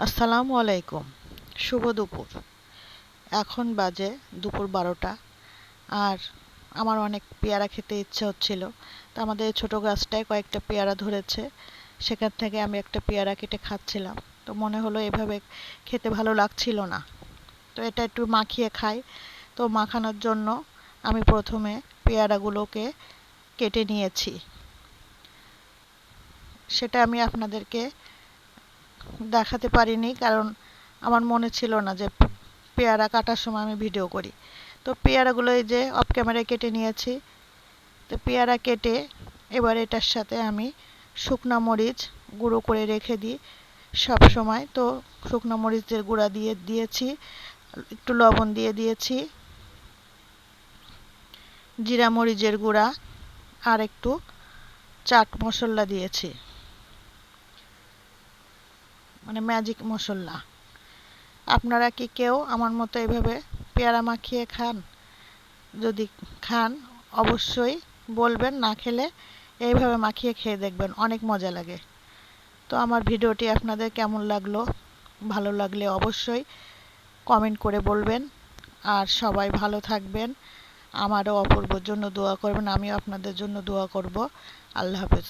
আসসালামু আলাইকুম। শুভ দুপুর। এখন বাজে দুপুর 12টা। আর আমার অনেক পেয়ারা খেতে ইচ্ছে হচ্ছিল। তো আমাদের এই ছোট গাছটায় কয়েকটা পেয়ারা ধরেছে। সেখান থেকে আমি একটা পেয়ারা কেটে খাচ্ছিলাম। তো মনে হলো এভাবে খেতে ভালো লাগছিল না। তো এটা একটু মাখিয়ে খাই। তো মাখানোর জন্য আমি প্রথমে পেয়ারাগুলোকে কেটে নিয়েছি। সেটা আমি আপনাদেরকে দেখাতে পারিনি, কারণ আমার মনে ছিল না যে পেয়ারা কাটার সময় আমি ভিডিও করি। তো পেয়ারাগুলো এই যে অফ ক্যামেরায় কেটে নিয়েছি। তো পেয়ারা কেটে এবার এটার সাথে আমি শুকনো মরিচ গুঁড়ো করে রেখে দিই সব সময়। তো শুকনো মরিচের গুঁড়া দিয়ে দিয়েছি, একটু লবণ দিয়ে দিয়েছি, জিরা মরিচের গুঁড়া আর একটু চাট মশলা দিয়েছি, মানে ম্যাজিক মশলা। আপনারা কি কেউ আমার মতো এভাবে পেয়ারা মাখিয়ে খান? যদি খান অবশ্যই বলবেন, না খেলে এইভাবে মাখিয়ে খেয়ে দেখবেন, অনেক মজা লাগে। তো আমার ভিডিওটি আপনাদের কেমন লাগলো? ভালো লাগলে অবশ্যই কমেন্ট করে বলবেন। আর সবাই ভালো থাকবেন। আমারও অপূর্বর জন্য দোয়া করবেন, আমিও আপনাদের জন্য দোয়া করব। আল্লাহ হাফেজ।